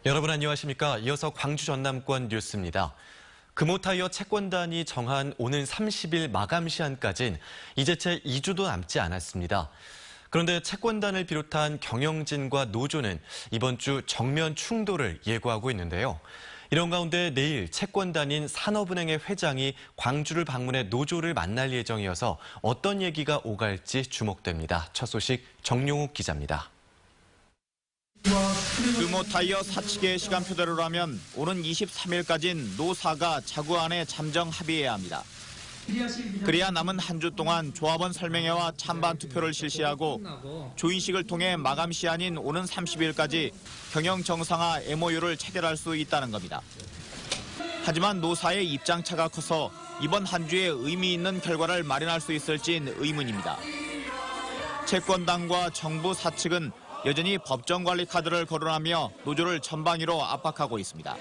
여러분 안녕하십니까? 이어서 광주 전남권 뉴스입니다. 금호타이어 채권단이 정한 오는 30일 마감 시한까지는 이제 채 2주도 남지 않았습니다. 그런데 채권단을 비롯한 경영진과 노조는 이번 주 정면 충돌을 예고하고 있는데요. 이런 가운데 내일 채권단인 산업은행의 회장이 광주를 방문해 노조를 만날 예정이어서 어떤 얘기가 오갈지 주목됩니다. 첫 소식 정용욱 기자입니다. 금호타이어 사측의 시간표대로라면 오는 23일까지는 노사가 자구안에 잠정 합의해야 합니다. 그래야 남은 한 주 동안 조합원 설명회와 찬반 투표를 실시하고 조인식을 통해 마감 시한인 오는 30일까지 경영 정상화 MOU를 체결할 수 있다는 겁니다. 하지만 노사의 입장차가 커서 이번 한 주에 의미 있는 결과를 마련할 수 있을진 의문입니다. 채권단과 정부 사측은 여전히 법정관리 카드를 거론하며 노조를 전방위로 압박하고 있습니다.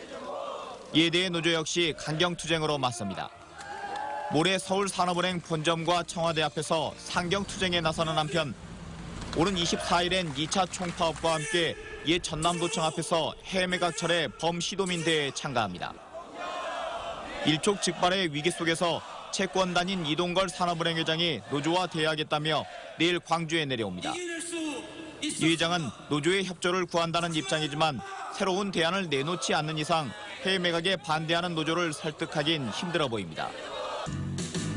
이에 대해 노조 역시 강경투쟁으로 맞섭니다. 모레 서울산업은행 본점과 청와대 앞에서 상경투쟁에 나서는 한편 오는 24일엔 2차 총파업과 함께 옛 전남도청 앞에서 해매각철의 범시도민대회에 참가합니다. 일촉즉발의 위기 속에서 채권단인 이동걸 산업은행 회장이 노조와 대화하겠다며 내일 광주에 내려옵니다. 이 회장은 노조의 협조를 구한다는 입장이지만 새로운 대안을 내놓지 않는 이상 해외매각에 반대하는 노조를 설득하긴 힘들어 보입니다.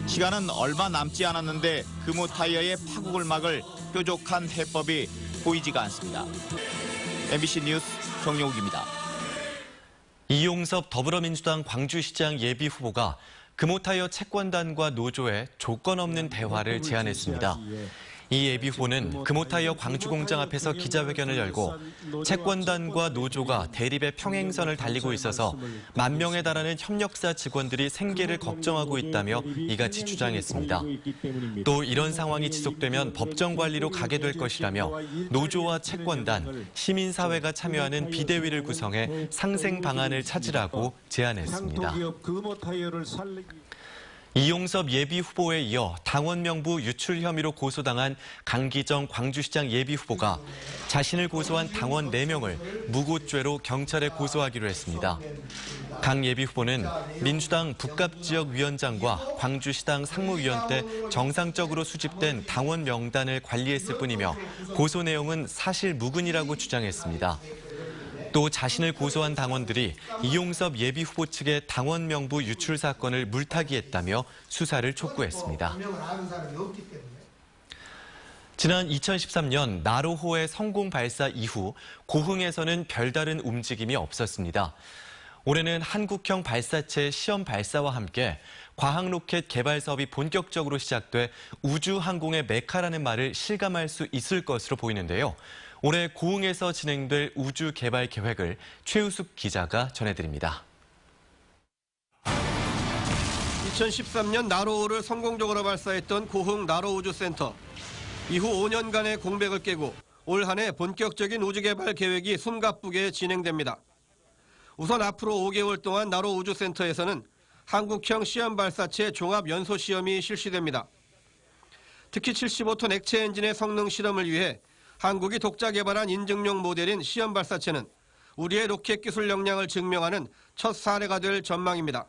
시간은 얼마 남지 않았는데 금호타이어의 파국을 막을 뾰족한 해법이 보이지가 않습니다. MBC 뉴스 정용욱입니다. 이용섭 더불어민주당 광주시장 예비후보가 금호타이어 채권단과 노조에 조건 없는 대화를 제안했습니다. 이 예비후보는 금호타이어 광주공장 앞에서 기자회견을 열고 채권단과 노조가 대립의 평행선을 달리고 있어서 10,000명에 달하는 협력사 직원들이 생계를 걱정하고 있다며 이같이 주장했습니다. 또 이런 상황이 지속되면 법정 관리로 가게 될 것이라며 노조와 채권단, 시민사회가 참여하는 비대위를 구성해 상생 방안을 찾으라고 제안했습니다. 이용섭 예비후보에 이어 당원 명부 유출 혐의로 고소당한 강기정 광주시장 예비후보가 자신을 고소한 당원 4명을 무고죄로 경찰에 고소하기로 했습니다. 강 예비후보는 민주당 북갑지역위원장과 광주시당 상무위원 때 정상적으로 수집된 당원 명단을 관리했을 뿐이며 고소 내용은 사실 무근이라고 주장했습니다. 또 자신을 고소한 당원들이 이용섭 예비후보 측의 당원 명부 유출 사건을 물타기했다며 수사를 촉구했습니다. 지난 2013년 나로호의 성공 발사 이후 고흥에서는 별다른 움직임이 없었습니다. 올해는 한국형 발사체 시험 발사와 함께 과학로켓 개발 사업이 본격적으로 시작돼 우주항공의 메카라는 말을 실감할 수 있을 것으로 보이는데요. 올해 고흥에서 진행될 우주 개발 계획을 최우숙 기자가 전해드립니다. 2013년 나로호를 성공적으로 발사했던 고흥 나로우주센터. 이후 5년간의 공백을 깨고 올 한 해 본격적인 우주 개발 계획이 숨가쁘게 진행됩니다. 우선 앞으로 5개월 동안 나로우주센터에서는 한국형 시험 발사체 종합 연소 시험이 실시됩니다. 특히 75톤 액체 엔진의 성능 실험을 위해 한국이 독자 개발한 인증용 모델인 시험 발사체는 우리의 로켓 기술 역량을 증명하는 첫 사례가 될 전망입니다.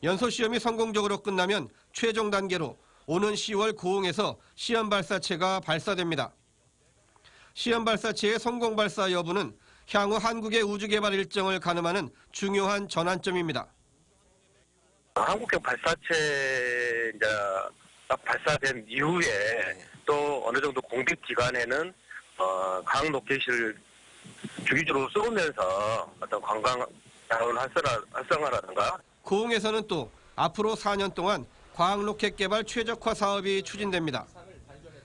연소 시험이 성공적으로 끝나면 최종 단계로 오는 10월 고흥에서 시험 발사체가 발사됩니다. 시험 발사체의 성공 발사 여부는 향후 한국의 우주 개발 일정을 가늠하는 중요한 전환점입니다. 한국형 발사체 이제 딱 발사된 이후에 또 어느 정도 공백 기간에는 과학 로켓을 주기적으로 쏘면서 어떤 관광 자원 활성화라든가. 고흥에서는 또 앞으로 4년 동안 과학 로켓 개발 최적화 사업이 추진됩니다.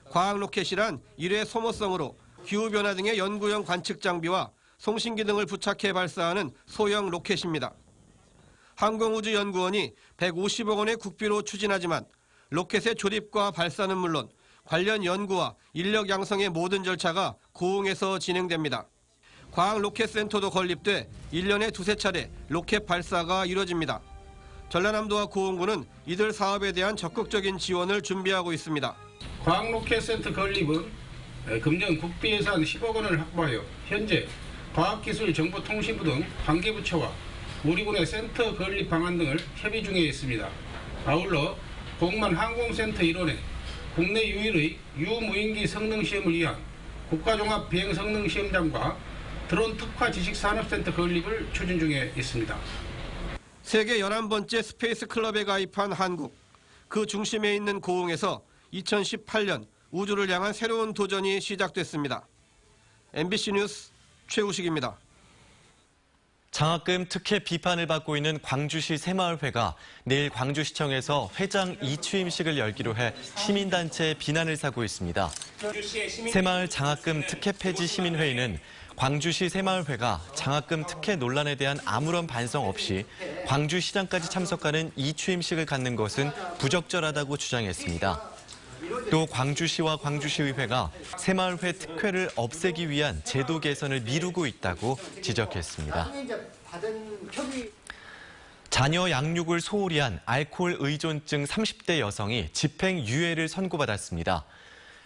과학 로켓이란 일회 소모성으로 기후변화 등의 연구용 관측 장비와 송신기 등을 부착해 발사하는 소형 로켓입니다. 항공우주연구원이 150억 원의 국비로 추진하지만 로켓의 조립과 발사는 물론 관련 연구와 인력 양성의 모든 절차가 고흥에서 진행됩니다. 과학 로켓센터도 건립돼 1년에 2~3차례 로켓 발사가 이뤄집니다. 전라남도와 고흥군은 이들 사업에 대한 적극적인 지원을 준비하고 있습니다. 과학 로켓센터 건립은 금년 국비 예산 10억 원을 확보하여 현재 과학기술정보통신부 등 관계부처와 우리군의 센터 건립 방안 등을 협의 중에 있습니다. 아울러 공만 항공센터 일원에 국내 유일의 유무인기 성능시험을 위한 국가종합비행성능시험장과 드론 특화 지식산업센터 건립을 추진 중에 있습니다. 세계 11번째 스페이스 클럽에 가입한 한국. 그 중심에 있는 고흥에서 2018년 우주를 향한 새로운 도전이 시작됐습니다. MBC 뉴스 최우식입니다. 장학금 특혜 비판을 받고 있는 광주시 새마을회가 내일 광주시청에서 회장 이취임식을 열기로 해 시민단체의 비난을 사고 있습니다. 새마을 장학금 특혜 폐지 시민회의는 광주시 새마을회가 장학금 특혜 논란에 대한 아무런 반성 없이 광주시장까지 참석하는 이취임식을 갖는 것은 부적절하다고 주장했습니다. 또 광주시와 광주시의회가 새마을회 특혜를 없애기 위한 제도 개선을 미루고 있다고 지적했습니다. 자녀 양육을 소홀히 한 알코올 의존증 30대 여성이 집행유예를 선고받았습니다.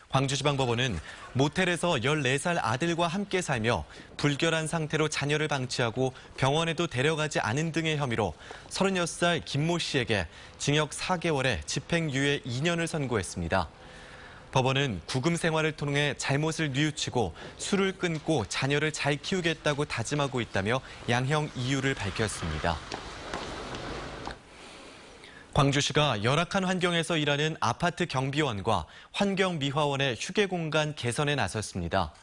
광주지방법원은 모텔에서 14살 아들과 함께 살며 불결한 상태로 자녀를 방치하고 병원에도 데려가지 않은 등의 혐의로 36살 김모 씨에게 징역 4개월에 집행유예 2년을 선고했습니다. 법원은 구금 생활을 통해 잘못을 뉘우치고 술을 끊고 자녀를 잘 키우겠다고 다짐하고 있다며 양형 이유를 밝혔습니다. 광주시가 열악한 환경에서 일하는 아파트 경비원과 환경미화원의 휴게 공간 개선에 나섰습니다.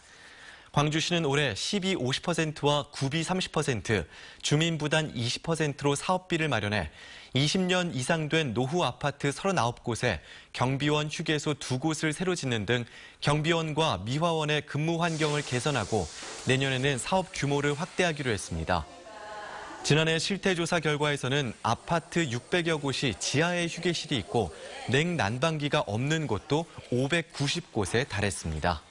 광주시는 올해 시비 50%와 구비 30%, 주민부담 20%로 사업비를 마련해 20년 이상 된 노후 아파트 39곳에 경비원 휴게소 2곳을 새로 짓는 등 경비원과 미화원의 근무 환경을 개선하고 내년에는 사업 규모를 확대하기로 했습니다. 지난해 실태조사 결과에서는 아파트 600여 곳이 지하에 휴게실이 있고 냉난방기가 없는 곳도 590곳에 달했습니다.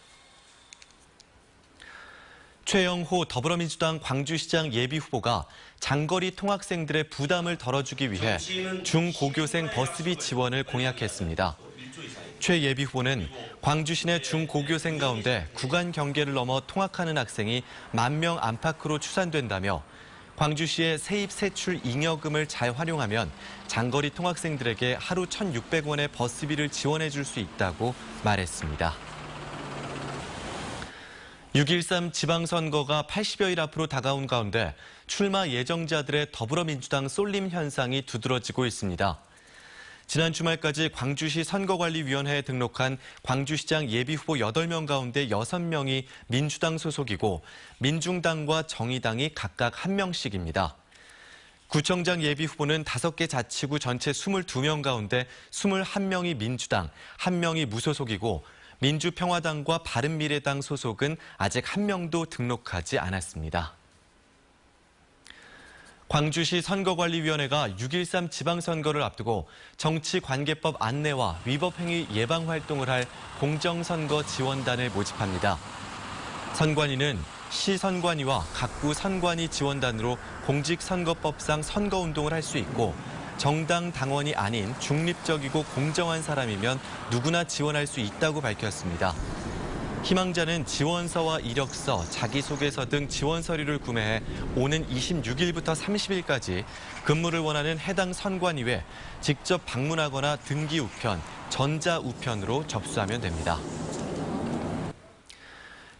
최영호 더불어민주당 광주시장 예비후보가 장거리 통학생들의 부담을 덜어주기 위해 중고교생 버스비 지원을 공약했습니다. 최 예비후보는 광주시 내 중고교생 가운데 구간 경계를 넘어 통학하는 학생이 10,000명 안팎으로 추산된다며 광주시의 세입 세출 잉여금을 잘 활용하면 장거리 통학생들에게 하루 1,600원의 버스비를 지원해 줄 수 있다고 말했습니다. 6.13 지방선거가 80여일 앞으로 다가온 가운데 출마 예정자들의 더불어민주당 쏠림 현상이 두드러지고 있습니다. 지난 주말까지 광주시 선거관리위원회에 등록한 광주시장 예비후보 8명 가운데 6명이 민주당 소속이고 민중당과 정의당이 각각 1명씩입니다. 구청장 예비후보는 5개 자치구 전체 22명 가운데 21명이 민주당, 1명이 무소속이고 민주평화당과 바른미래당 소속은 아직 1명도 등록하지 않았습니다. 광주시 선거관리위원회가 6.13 지방선거를 앞두고 정치관계법 안내와 위법행위 예방 활동을 할 공정선거 지원단을 모집합니다. 선관위는 시 선관위와 각구 선관위 지원단으로 공직선거법상 선거운동을 할 수 있고 정당 당원이 아닌 중립적이고 공정한 사람이면 누구나 지원할 수 있다고 밝혔습니다. 희망자는 지원서와 이력서, 자기소개서 등 지원 서류를 구매해 오는 26일부터 30일까지 근무를 원하는 해당 선관위에 직접 방문하거나 등기 우편, 전자 우편으로 접수하면 됩니다.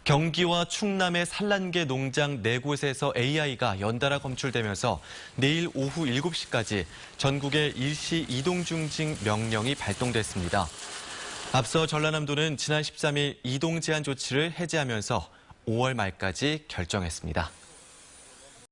경기와 충남의 산란계 농장 4곳에서 AI가 연달아 검출되면서 내일 오후 7시까지 전국에 일시 이동 중징 명령이 발동됐습니다. 앞서 전라남도는 지난 13일 이동 제한 조치를 해제하면서 5월 말까지 결정했습니다.